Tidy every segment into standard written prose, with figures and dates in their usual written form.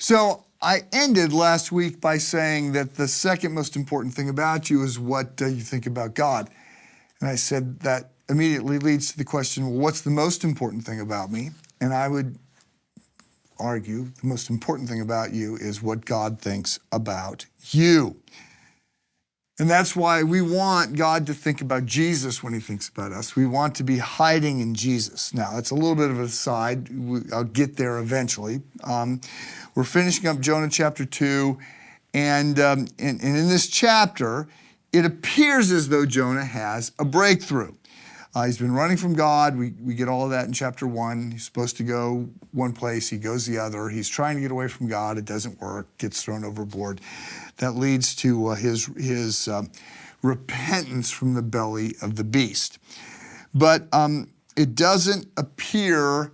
So I ended last week by saying that the second most important thing about you is what you think about God. And I said that immediately leads to the question, well, what's the most important thing about me? And I would argue the most important thing about you is what God thinks about you. And that's why we want God to think about Jesus when he thinks about us. We want to be hiding in Jesus. Now, that's a little bit of an aside. I'll get there eventually. We're finishing up Jonah Chapter 2, and in this chapter, it appears as though Jonah has a breakthrough. He's been running from God. We get all of that in chapter 1. He's supposed to go one place. He goes the other. He's trying to get away from God. It doesn't work. Gets thrown overboard. That leads to his repentance from the belly of the beast. But it doesn't appear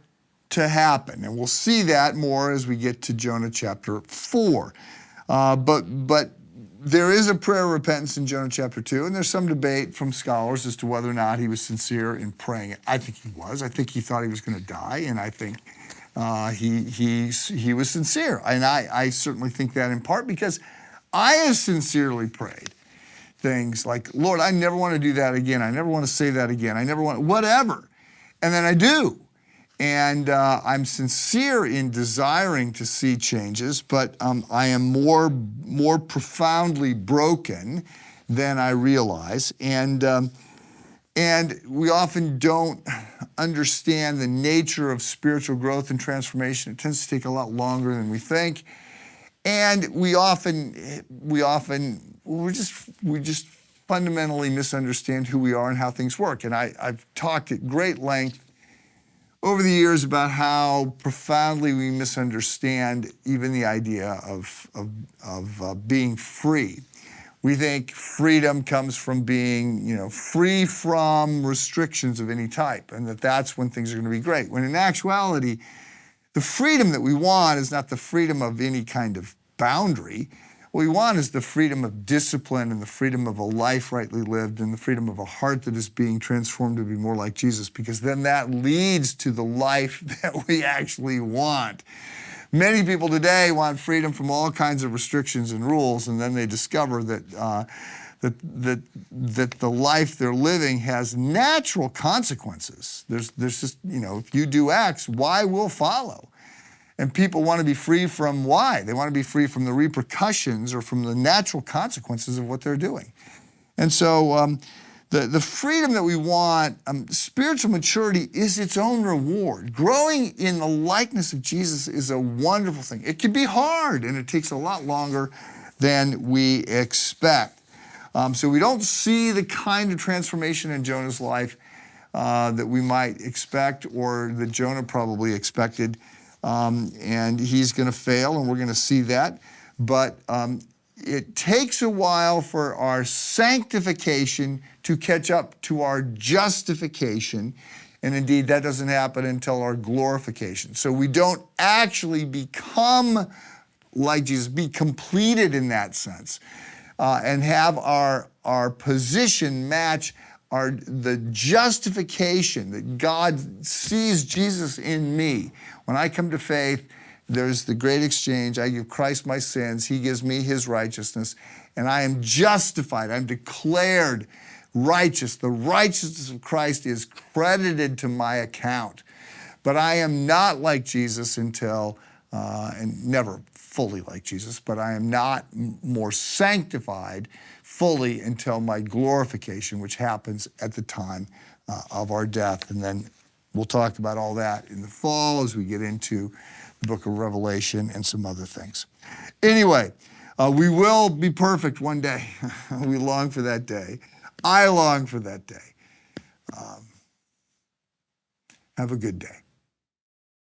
to happen. And we'll see that more as we get to Jonah chapter 4. But there is a prayer of repentance in Jonah chapter 2, and there's some debate from scholars as to whether or not he was sincere in praying. I think he was. I think he thought he was going to die, and I think he was sincere. And I certainly think that in part because I have sincerely prayed things like, Lord, I never want to do that again. I never want to say that again. I never want, whatever. And then I do. And I'm sincere in desiring to see changes, but I am more profoundly broken than I realize. And we often don't understand the nature of spiritual growth and transformation. It tends to take a lot longer than we think. And we just fundamentally misunderstand who we are and how things work. And I've talked at great length over the years about how profoundly we misunderstand even the idea of being free. We think freedom comes from being, free from restrictions of any type, and that's when things are going to be great. When in actuality, the freedom that we want is not the freedom of any kind of boundary. What we want is the freedom of discipline and the freedom of a life rightly lived and the freedom of a heart that is being transformed to be more like Jesus, because then that leads to the life that we actually want. Many people today want freedom from all kinds of restrictions and rules, and then they discover that the life they're living has natural consequences. There's just, if you do X, Y will follow. And people want to be free from why. They want to be free from the repercussions or from the natural consequences of what they're doing. And so the freedom that we want, spiritual maturity is its own reward. Growing in the likeness of Jesus is a wonderful thing. It can be hard, and it takes a lot longer than we expect. So we don't see the kind of transformation in Jonah's life that we might expect, or that Jonah probably expected. And he's going to fail, and we're going to see that. But it takes a while for our sanctification to catch up to our justification. And indeed, that doesn't happen until our glorification. So we don't actually become like Jesus, be completed in that sense, and have our position match the justification that God sees Jesus in me. When I come to faith, there's the great exchange. I give Christ my sins. He gives me his righteousness, and I am justified. I'm declared righteous. The righteousness of Christ is credited to my account. But I am not like Jesus until, and never fully like Jesus, but I am not more sanctified fully until my glorification, which happens at the time of our death. And then we'll talk about all that in the fall as we get into the book of Revelation and some other things. Anyway, we will be perfect one day. We long for that day. I long for that day. Have a good day.